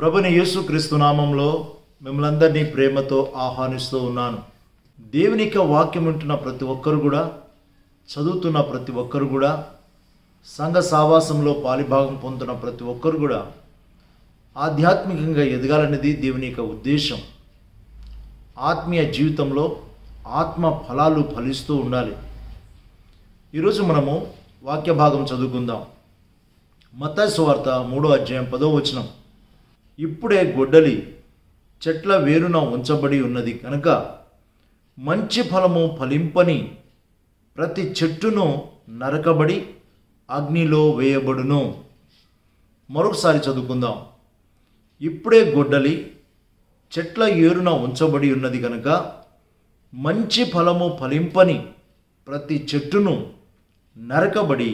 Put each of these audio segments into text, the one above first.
ప్రభుని యేసుక్రీస్తు నామంలో మిమ్మల్ని అందరినీ ప్రేమతో ఆహ్వానిస్తూ ఉన్నాను. దేవునిక వాక్యం వింటున్న ప్రతి ఒక్కరు కూడా, చదువుతున్న ప్రతి ఒక్కరు కూడా, సంఘ సావాసంలో పాలిభాగం పొందుతున్న ప్రతి ఒక్కరు కూడా ఆధ్యాత్మికంగా ఎదగాలనేది దేవుని యొక్క ఉద్దేశం. ఆత్మీయ జీవితంలో ఆత్మ ఫలాలు ఫలిస్తూ ఉండాలి. ఈరోజు మనము వాక్య భాగం చదువుకుందాం. మత్తయి సువార్త 3వ అధ్యాయం 10వ వచనం. ఇప్పుడే గొడ్డలి చెట్ల వేరున ఉంచబడి ఉన్నది కనుక మంచి ఫలము ఫలింపని ప్రతి చెట్టును నరకబడి అగ్నిలో వేయబడును. మరొకసారి చదువుకుందాం. ఇప్పుడే గొడ్డలి చెట్ల ఏరున ఉంచబడి ఉన్నది కనుక మంచి ఫలము ఫలింపని ప్రతి చెట్టును నరకబడి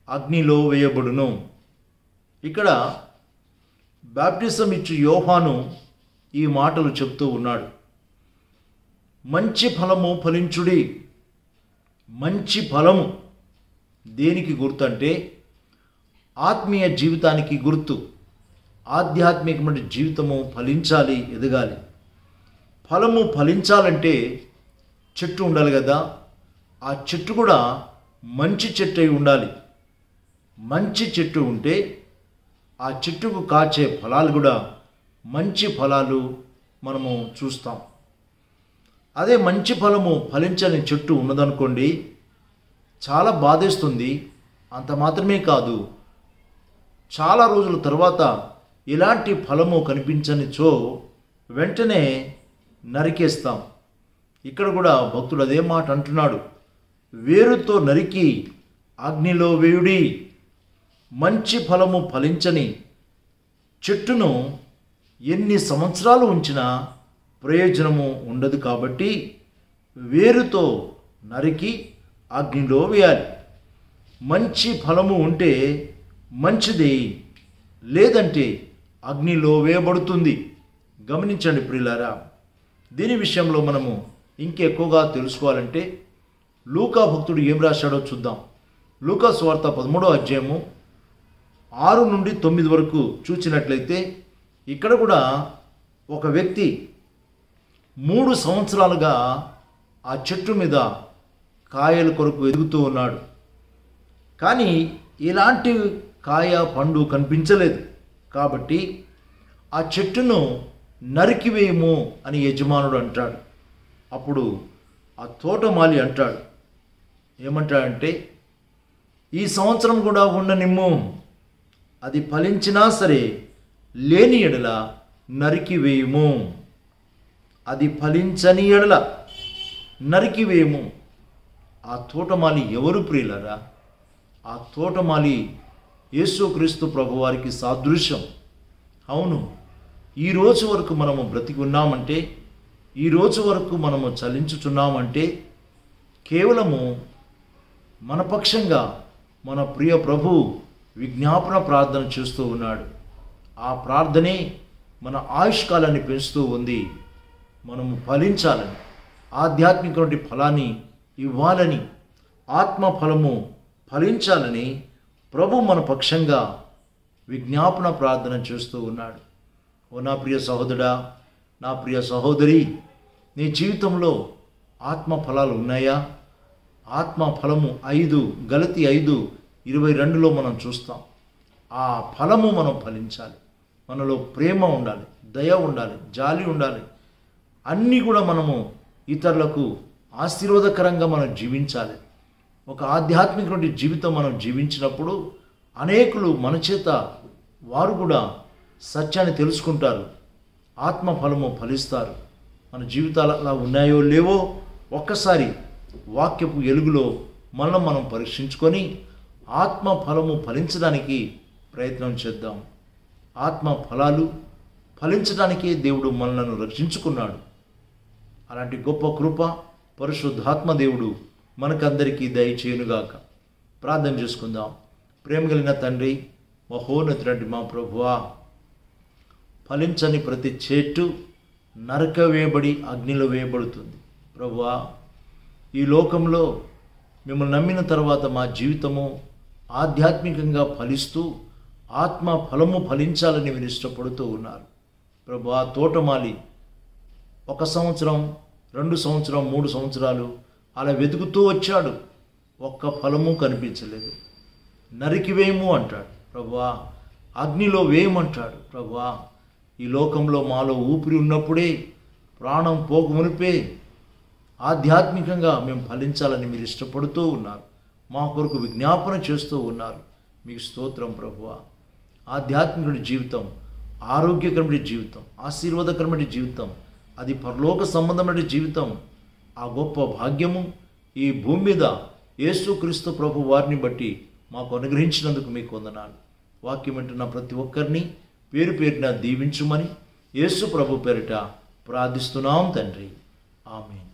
అగ్నిలో వేయబడును. ఇక్కడ బాప్టిజం ఇచ్చు యోహాను ఈ మాటలు చెప్తూ ఉన్నాడు. మంచి ఫలము ఫలించుడి. మంచి ఫలము దేనికి గుర్తు అంటే ఆత్మీయ జీవితానికి గుర్తు. ఆధ్యాత్మికమైన జీవితము ఫలించాలి, ఎదగాలి. ఫలము ఫలించాలంటే చెట్టు ఉండాలి కదా. ఆ చెట్టు కూడా మంచి చెట్టు అయి ఉండాలి. మంచి చెట్టు ఉంటే ఆ చెట్టుకు కాచే ఫలాలు కూడా మంచి ఫలాలు మనము చూస్తాం. అదే మంచి ఫలము ఫలించని చెట్టు ఉన్నదనుకోండి, చాలా బాధేస్తుంది. అంత మాత్రమే కాదు, చాలా రోజుల తర్వాత ఇలాంటి ఫలము కనిపించనిచో వెంటనే నరికేస్తాం. ఇక్కడ కూడా భక్తుడు అదే మాట అంటున్నాడు. వేరుతో నరికి అగ్నిలో వేయుడి. మంచి ఫలము ఫలించని చెట్టును ఎన్ని సంవత్సరాలు ఉంచినా ప్రయోజనము ఉండదు. కాబట్టి వేరుతో నరికి అగ్నిలో వేయాలి. మంచి ఫలము ఉంటే మంచిది, లేదంటే అగ్నిలో వేయబడుతుంది. గమనించండి ప్రియులారా. దీని విషయంలో మనము ఇంకెక్కువగా తెలుసుకోవాలంటే లూకా భక్తుడు ఏం రాశాడో చూద్దాం. లూకా సువార్త 13వ అధ్యాయము 6 నుండి 9 వరకు చూసినట్లయితే ఇక్కడ కూడా ఒక వ్యక్తి 3 సంవత్సరాలుగా ఆ చెట్టు మీద కాయల కొరకు ఎదుగుతూ ఉన్నాడు. కానీ ఇలాంటి కాయ పండు కనిపించలేదు. కాబట్టి ఆ చెట్టును నరికివేయము అని యజమానుడు అంటాడు. అప్పుడు ఆ తోటమాలి అంటాడు, ఏమంటాడంటే, ఈ సంవత్సరం కూడా ఉండనిమ్ము, అది ఫలించినా సరే లేని ఎడల నరికివేయము. అది ఫలించని ఎడల నరికివేయము. ఆ తోటమాలి ఎవరు ప్రియులరా? ఆ తోటమాలి యేసుక్రీస్తు ప్రభువారికి సాదృశ్యం. అవును, ఈ రోజు వరకు మనము బ్రతికి ఉన్నామంటే, ఈ రోజు వరకు మనము చలించుచున్నామంటే కేవలము మన పక్షంగా మన ప్రియ ప్రభు విజ్ఞాపన ప్రార్థన చేస్తూ ఉన్నాడు. ఆ ప్రార్థనే మన ఆయుష్కాలాన్ని పెంచుతూ ఉంది. మనము ఫలించాలని, ఆధ్యాత్మిక ఫలాన్ని ఇవ్వాలని, ఆత్మ ఫలము ఫలించాలని ప్రభు మన పక్షంగా విజ్ఞాపన ప్రార్థన చేస్తూ ఉన్నాడు. ఓ నా ప్రియ సహోదరుడా, నా ప్రియ సహోదరి, నీ జీవితంలో ఆత్మ ఫలాలు ఉన్నాయా? ఆత్మ ఫలము 5 గలతీ 5:22లో మనం చూస్తాం. ఆ ఫలము మనం ఫలించాలి. మనలో ప్రేమ ఉండాలి, దయ ఉండాలి, జాలి ఉండాలి. అన్నీ కూడా మనము ఇతరులకు ఆశీర్వాదకరంగా మనం జీవించాలి. ఒక ఆధ్యాత్మిక జీవితం మనం జీవించినప్పుడు అనేకులు మన చేత వారు కూడా సత్యాన్ని తెలుసుకుంటారు, ఆత్మ ఫలము ఫలిస్తారు. మన జీవితాలు అలా ఉన్నాయో లేవో ఒక్కసారి వాక్యపు ఎలుగులో మనం పరీక్షించుకొని ఆత్మ ఫలము ఫలించడానికి ప్రయత్నం చేద్దాం. ఆత్మ ఫలాలు ఫలించడానికే దేవుడు మనలను రక్షించుకున్నాడు. అలాంటి గొప్ప కృప పరిశుద్ధాత్మ దేవుడు మనకందరికీ దయచేయునుగాక. ప్రార్థన చేసుకుందాం. ప్రేమ కలిగిన తండ్రి, మహోన్నతుడైన మా ప్రభువా, ఫలించని ప్రతి చెట్టు నరక వేయబడి అగ్నిలో వేయబడుతుంది. ప్రభువా, ఈ లోకంలో మిమ్మల్ని నమ్మిన తర్వాత మా జీవితము ఆధ్యాత్మికంగా ఫలిస్తూ ఆత్మ ఫలము ఫలించాలని మీరు ఇష్టపడుతూ ఉన్నారు. ప్రభు, ఆ తోటమాలి 1 సంవత్సరం, 2 సంవత్సరం, 3 సంవత్సరాలు అలా వెతుకుతూ వచ్చాడు. ఒక్క ఫలము కనిపించలేదు. నరికివేయము అంటాడు ప్రభువా, అగ్నిలో వేయమంటాడు ప్రభువా. ఈ లోకంలో మాలో ఊపిరి ఉన్నప్పుడే, ప్రాణం పోక మునిపే ఆధ్యాత్మికంగా మేము ఫలించాలని మీరు ఇష్టపడుతూ ఉన్నారు. మా కొరకు విజ్ఞాపన చేస్తూ ఉన్నారు. మీకు స్తోత్రం ప్రభువా. ఆధ్యాత్మిక జీవితం, ఆరోగ్యకరమైన జీవితం, ఆశీర్వాదకరమైన జీవితం, అది పరలోక సంబంధమైన జీవితం. ఆ గొప్ప భాగ్యము ఈ భూమి మీద యేసుక్రీస్తు ప్రభు వారిని బట్టి మాకు అనుగ్రహించినందుకు మీకు వందనాలు. వాక్యం వింటున్న ప్రతి ఒక్కరిని పేరు పేరున దీవించుమని యేసు ప్రభు పేరిట ప్రార్థిస్తున్నాం తండ్రి. ఆమేన్.